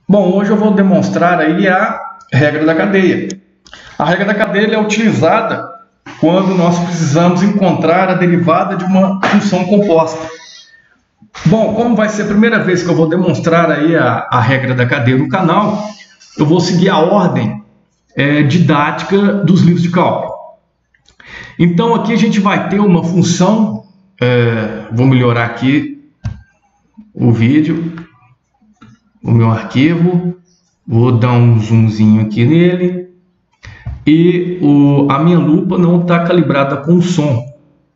Bom, hoje eu vou demonstrar aí a regra da cadeia. A regra da cadeia é utilizada quando nós precisamos encontrar a derivada de uma função composta. Bom, como vai ser a primeira vez que eu vou demonstrar aí a regra da cadeia no canal, eu vou seguir a ordem didática dos livros de cálculo. Então aqui a gente vai ter uma função, vou melhorar aqui o vídeo, o meu arquivo, vou dar um zoomzinho aqui nele, e a minha lupa não está calibrada com som,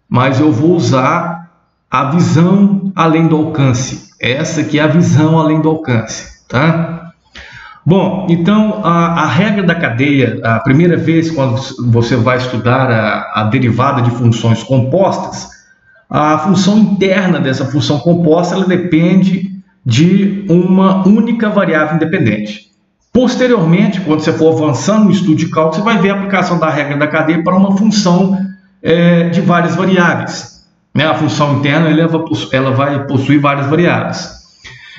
mas eu vou usar a visão além do alcance. Essa aqui é a visão além do alcance, tá? Bom, então a regra da cadeia, a primeira vez quando você vai estudar a derivada de funções compostas, a função interna dessa função composta ela depende de uma única variável independente. Posteriormente, quando você for avançando no estudo de cálculo, você vai ver a aplicação da regra da cadeia para uma função de várias variáveis. A função interna ela vai possuir várias variáveis.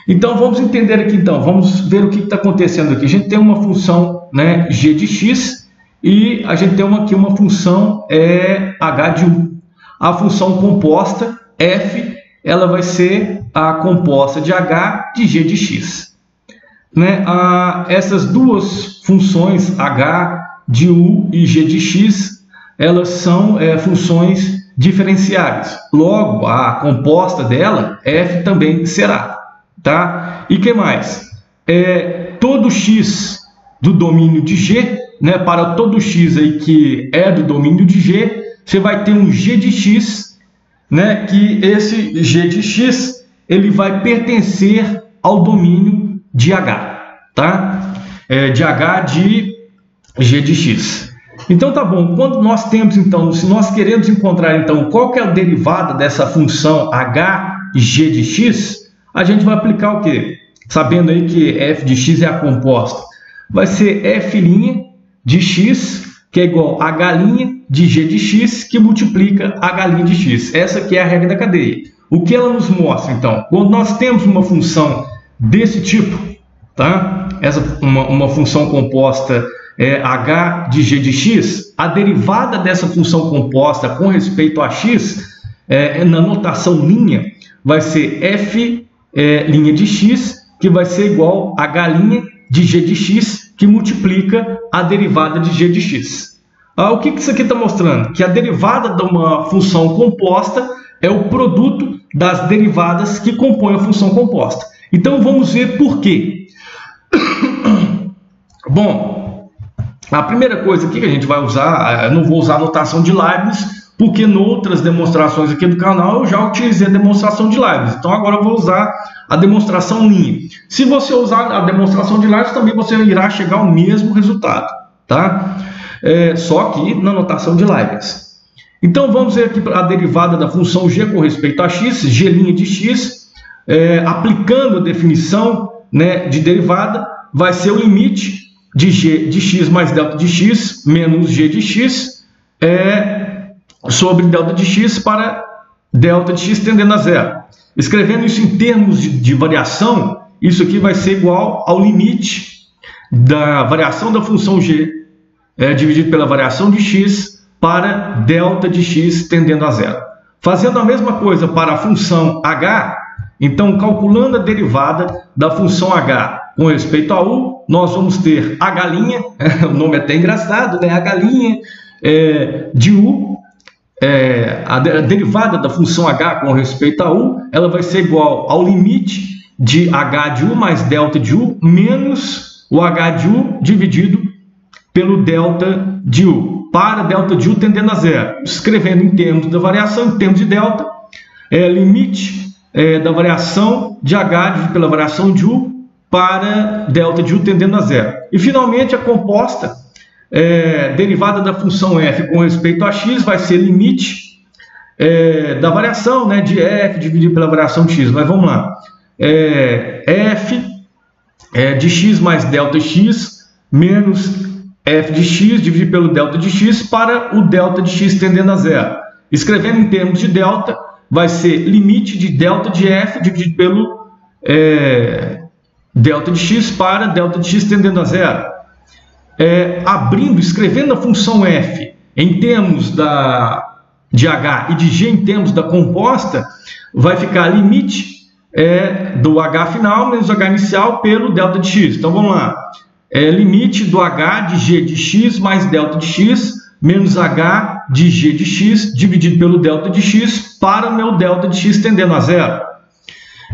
Então, vamos entender aqui, vamos ver o que está acontecendo aqui. A gente tem uma função g de x e a gente tem aqui uma função h de u. A função composta f ela vai ser a composta de h de g de x. Essas duas funções h de u e g de x, elas são funções diferenciáveis. Logo, a composta dela, f também será. Tá? E que mais? Todo x do domínio de g, para todo x aí que é do domínio de g, você vai ter um g de x, que esse g de x ele vai pertencer ao domínio de h, tá? De h de g de x. Então tá bom, quando nós temos se nós queremos encontrar qual que é a derivada dessa função h de g de x, a gente vai aplicar o quê? Sabendo aí que f de x é a composta, vai ser f' de x, que é igual a h' de g de x, que multiplica h' de x. Essa aqui é a regra da cadeia. O que ela nos mostra, então? Quando nós temos uma função desse tipo, tá? Uma função composta h de g de x, a derivada dessa função composta com respeito a x, na notação linha, vai ser f' de x, que vai ser igual a h' de g de x, que multiplica a derivada de g de x. O que isso aqui está mostrando? Que a derivada de uma função composta é o produto das derivadas que compõem a função composta. Então vamos ver por quê. Bom, a primeira coisa aqui que a gente vai usar, eu não vou usar a notação de Leibniz, porque em outras demonstrações aqui do canal eu já utilizei a demonstração de Leibniz. Então agora eu vou usar a demonstração linha. Se você usar a demonstração de Leibniz, também você irá chegar ao mesmo resultado, tá? Só aqui na notação de Leibniz. Então vamos ver aqui a derivada da função g com respeito a x, g' de x, aplicando a definição de derivada, vai ser o limite de g de x mais delta de x menos g de x sobre delta de x para delta de x tendendo a zero. Escrevendo isso em termos de variação, isso aqui vai ser igual ao limite da variação da função g dividido pela variação de x para delta de x tendendo a zero. Fazendo a mesma coisa para a função h, então calculando a derivada da função h com respeito a u, nós vamos ter h', o nome é até engraçado, h' de u, a derivada da função h com respeito a u, ela vai ser igual ao limite de h de u mais delta de u menos o h de u dividido pelo delta de u, para delta de u tendendo a zero. Escrevendo em termos da variação, em termos de delta, limite da variação de h dividido pela variação de u para delta de u tendendo a zero. E finalmente a composta derivada da função f com respeito a x vai ser limite da variação de f dividido pela variação de x. Mas vamos lá. F de x mais delta x menos f de x dividido pelo delta de x para o delta de x tendendo a zero. Escrevendo em termos de delta, vai ser limite de delta de f dividido pelo delta de x para delta de x tendendo a zero. Escrevendo a função f em termos de h e de g em termos da composta, vai ficar limite do h final menos h inicial pelo delta de x. Então vamos lá, limite do h de g de x mais delta de x menos h de g de x dividido pelo delta de x para o meu delta de x tendendo a zero.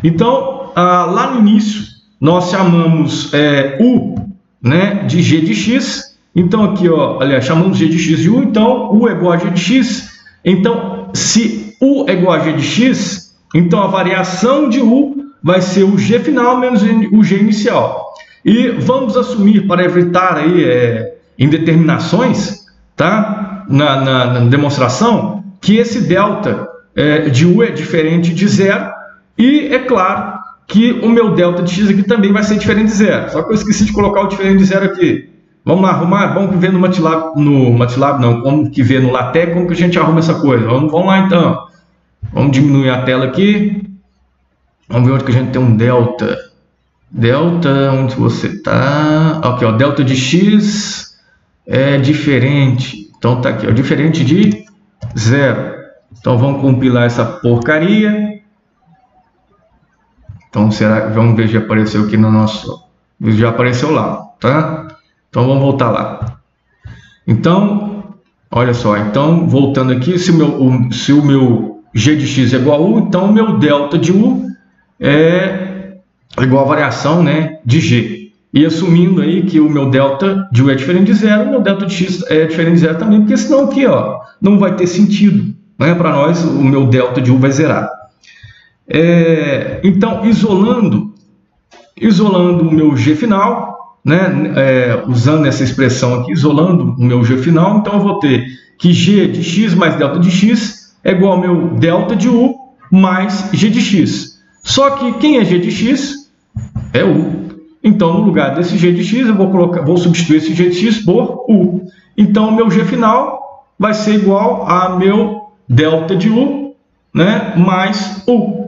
Então, lá no início, nós chamamos u, né, de g de x. Então, aqui, ó, aliás, chamamos g de x de u. Então, u é igual a g de x. Então, se u é igual a g de x, então a variação de u vai ser o g final menos o g inicial. E vamos assumir, para evitar aí, indeterminações, tá? Na demonstração, que esse delta de u é diferente de zero. E é claro que o meu delta de x aqui também vai ser diferente de zero. Só que eu esqueci de colocar o diferente de zero aqui. Vamos lá arrumar? Vamos ver no MATLAB não, como que ver no LaTeX, como que a gente arruma essa coisa. Vamos lá então. Vamos diminuir a tela aqui. Vamos ver onde que a gente tem um delta. Delta, onde você está? Aqui, ó, delta de x é diferente. Então tá aqui, ó, diferente de zero. Então vamos compilar essa porcaria. Então, vamos ver se já apareceu aqui no nosso... Já apareceu lá, tá? Então, vamos voltar lá. Então, olha só. Então, voltando aqui, se o meu g de x é igual a u, então o meu delta de u é igual a variação, né, de g. E assumindo aí que o meu delta de u é diferente de zero, o meu delta de x é diferente de zero também, porque senão aqui, ó, não vai ter sentido, né? Para nós, o meu delta de u vai zerar. Então, isolando o meu g final, né, usando essa expressão aqui, isolando o meu g final, então eu vou ter que g de x mais delta de x é igual ao meu delta de u mais g de x. Só que quem é g de x é u. Então, no lugar desse g de x, eu vou substituir esse g de x por u. Então, o meu g final vai ser igual a meu delta de u, né, mais u.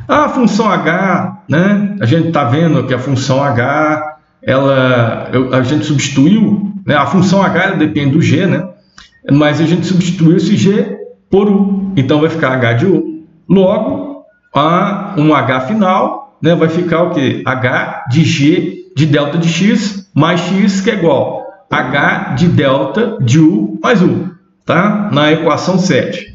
A função h, né, a gente está vendo que a função h, a gente substituiu, né, a função h ela depende do g, né, mas a gente substituiu esse g por u. Então vai ficar h de u. Logo, um h final, né, vai ficar o quê? H de g de delta de x mais x, que é igual a h de delta de u mais u, tá? Na equação 7.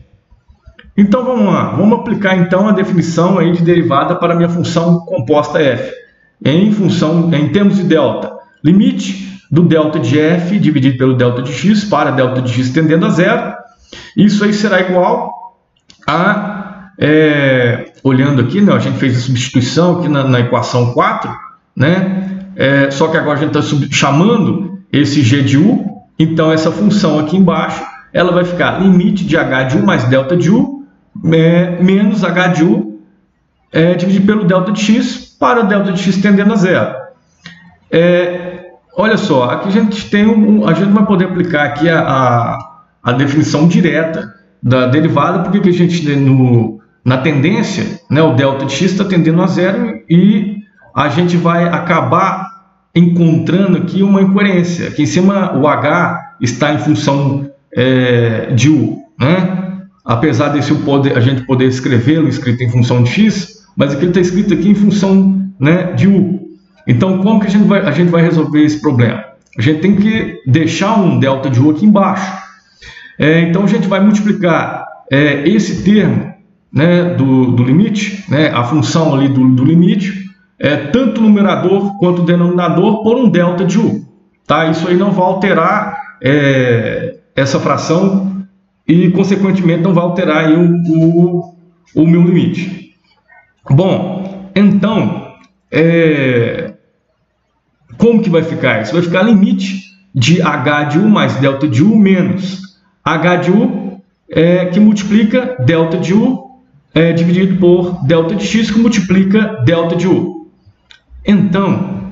Então vamos lá, vamos aplicar então a definição aí de derivada para a minha função composta f. Em termos de delta, limite do delta de f dividido pelo delta de x para delta de x tendendo a zero. Isso aí será igual a, olhando aqui, né, a gente fez a substituição aqui na equação 4, né, só que agora a gente está chamando esse g de u, então essa função aqui embaixo, ela vai ficar limite de h de u mais delta de u, menos h de u dividido pelo delta de x para delta de x tendendo a zero. Olha só, aqui a gente tem a gente vai poder aplicar aqui a definição direta da derivada, porque a gente na tendência, né, o delta de x está tendendo a zero e a gente vai acabar encontrando aqui uma incoerência. Aqui em cima o h está em função de u, né? Apesar desse a gente poder escrevê-lo escrito em função de x, mas aqui ele está escrito aqui em função, né, de u. Então, como que a gente vai resolver esse problema? A gente tem que deixar um delta de u aqui embaixo. Então, a gente vai multiplicar esse termo, né, do limite, né, a função ali do limite, tanto o numerador quanto o denominador, por um delta de u. Tá? Isso aí não vai alterar essa fração e, consequentemente, não vai alterar aí o meu limite. Bom, então, como que vai ficar isso? Vai ficar limite de h de u mais delta de u menos h de u que multiplica delta de u dividido por delta de x que multiplica delta de u. Então,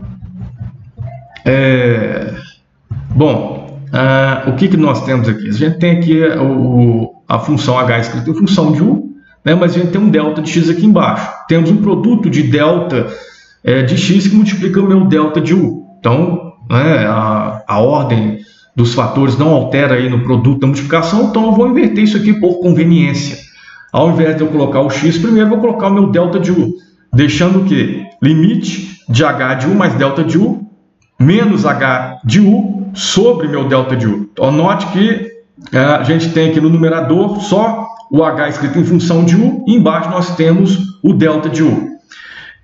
o que nós temos aqui? A gente tem aqui a função h escrita em função de u, né, mas a gente tem um delta de x aqui embaixo. Temos um produto de delta de x que multiplica o meu delta de u. Então, né, a ordem dos fatores não altera aí no produto da multiplicação, então eu vou inverter isso aqui por conveniência. Ao invés de eu colocar o x primeiro, eu vou colocar o meu delta de u, deixando o quê? Limite de h de u mais delta de u menos h de u sobre meu delta de u. Então, note que a gente tem aqui no numerador só o h escrito em função de u, e embaixo nós temos o delta de u.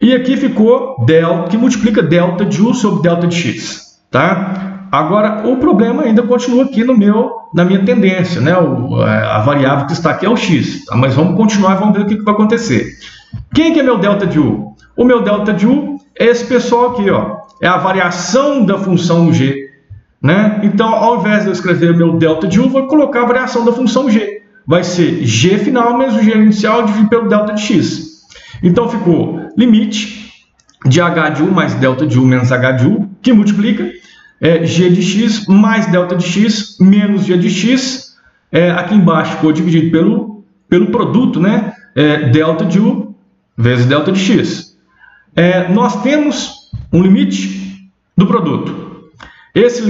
E aqui ficou delta, que multiplica delta de u sobre delta de x. Tá? Agora, o problema ainda continua aqui na minha tendência, né? A variável que está aqui é o x. Tá? Mas vamos continuar e vamos ver o que vai acontecer. Quem que é meu delta de u? O meu delta de u é esse pessoal aqui, ó. É a variação da função g. Né? Então, ao invés de eu escrever meu delta de u, vou colocar a variação da função g. Vai ser g final menos o g inicial dividido pelo delta de x. Então, ficou limite de h de u mais delta de u menos h de u, que multiplica g de x mais delta de x menos g de x. Aqui embaixo ficou dividido pelo produto, né? Delta de u vezes delta de x. Nós temos um limite do produto. Esse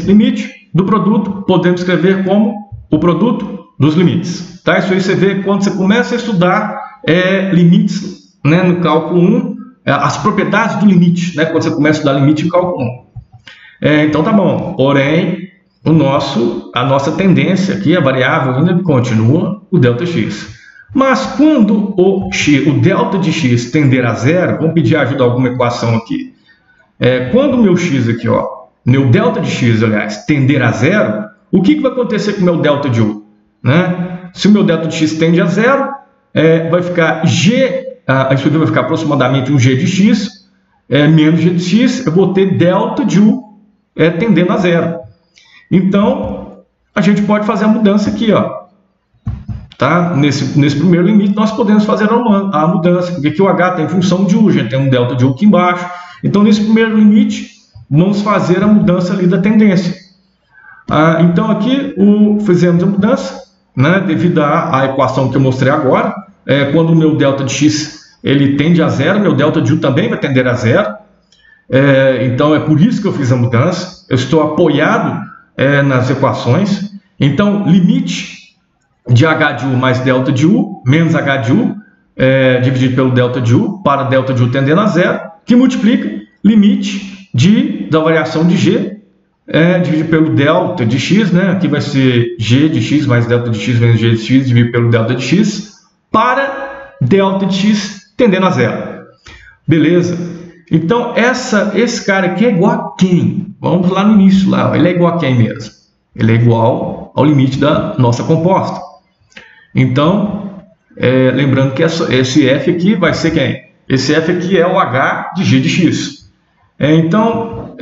limite do produto podemos escrever como o produto dos limites. Tá? Isso aí você vê quando você começa a estudar limites, né, no cálculo 1, as propriedades do limite, né, quando você começa a estudar limite no cálculo 1. Então tá bom, porém a nossa tendência aqui, a variável ainda continua o ΔX. Mas quando o delta de x tender a zero, vamos pedir ajuda a alguma equação aqui. Quando o meu x aqui, ó, meu delta de x, aliás, tender a zero, o que vai acontecer com o meu delta de u? Né? Se o meu delta de x tende a zero, vai ficar g, isso aqui vai ficar aproximadamente um g de x, menos g de x, eu vou ter delta de u tendendo a zero. Então, a gente pode fazer a mudança aqui, ó. Tá? Nesse primeiro limite, nós podemos fazer a mudança, porque aqui o h tem função de u, a gente tem um delta de u aqui embaixo. Então, nesse primeiro limite, vamos fazer a mudança ali da tendência. Então, aqui fizemos a mudança, né, devido à equação que eu mostrei agora. Quando o meu delta de x ele tende a zero, meu delta de u também vai tender a zero. Então, é por isso que eu fiz a mudança. Eu estou apoiado nas equações. Então, limite de h de u mais delta de u, menos h de u, dividido pelo delta de u, para delta de u tendendo a zero, que multiplica limite da variação de g, dividido pelo delta de x, né? Aqui vai ser g de x mais delta de x menos g de x, dividido pelo delta de x, para delta de x tendendo a zero. Beleza? Então, esse cara aqui é igual a quem? Vamos lá no início, lá. Ele é igual a quem mesmo? Ele é igual ao limite da nossa composta. Então, lembrando que esse f aqui vai ser quem? Esse f aqui é o h de g de x. Então,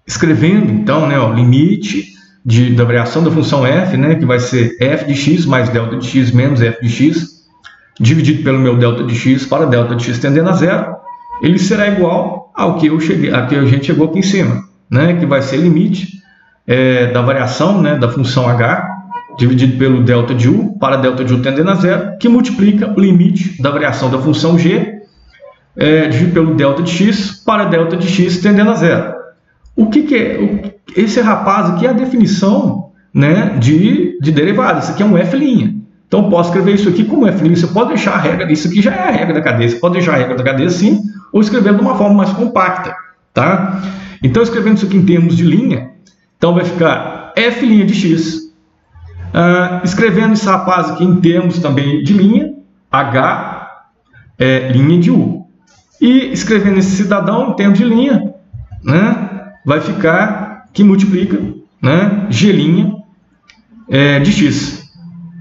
escrevendo então, né, o limite da variação da função f, né, que vai ser f de x mais delta de x menos f de x, dividido pelo meu delta de x para delta de x tendendo a zero, ele será igual ao que a gente chegou aqui em cima, né, que vai ser limite da variação, né, da função h, dividido pelo delta de u para delta de u tendendo a zero, que multiplica o limite da variação da função g, dividido pelo delta de x para delta de x tendendo a zero. O que é? Esse rapaz aqui é a definição, né, de derivada. Isso aqui é um f'. Então, posso escrever isso aqui como f'. Você pode deixar a regra, isso aqui já é a regra da cadeia. Você pode deixar a regra da cadeia assim, ou escrever de uma forma mais compacta. Tá? Então, escrevendo isso aqui em termos de linha, então vai ficar f' de x. Escrevendo esse rapaz aqui em termos também de linha, h é linha de u. E escrevendo esse cidadão em termos de linha, né, vai ficar que multiplica, né, g' de x.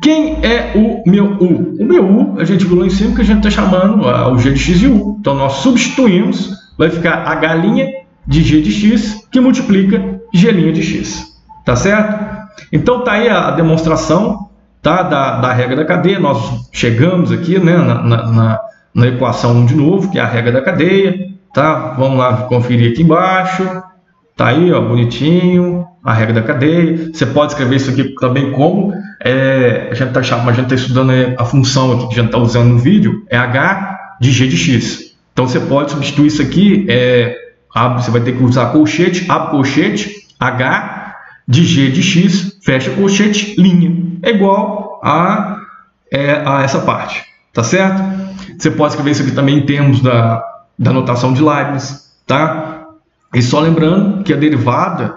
Quem é o meu u? O meu u, a gente viu lá em cima que a gente está chamando o g de x de u. Então, nós substituímos, vai ficar h' de g de x, que multiplica g' de x. Tá certo? Então, tá aí a demonstração, tá, da regra da cadeia. Nós chegamos aqui, né, na equação 1 de novo, que é a regra da cadeia. Tá? Vamos lá conferir aqui embaixo. Tá aí, ó, bonitinho, a regra da cadeia. Você pode escrever isso aqui também como a gente está estudando a função aqui que a gente está usando no vídeo, é h de g de x. Então você pode substituir isso aqui, você vai ter que usar colchete, abre colchete, h de g de x, fecha colchete, linha. É igual a essa parte, tá certo? Você pode escrever isso aqui também em termos da notação de Leibniz, tá? E só lembrando que a derivada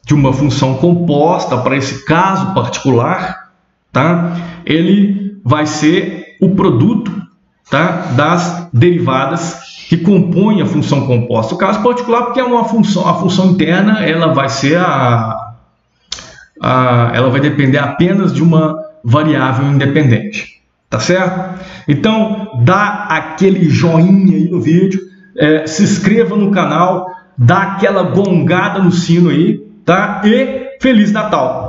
de uma função composta para esse caso particular, tá? Ele vai ser o produto, tá? Das derivadas que compõem a função composta. O caso particular porque é uma função, a função interna, ela vai ser ela vai depender apenas de uma variável independente, tá certo? Então, dá aquele joinha aí no vídeo, se inscreva no canal, dá aquela gongada no sino aí, tá? E Feliz Natal!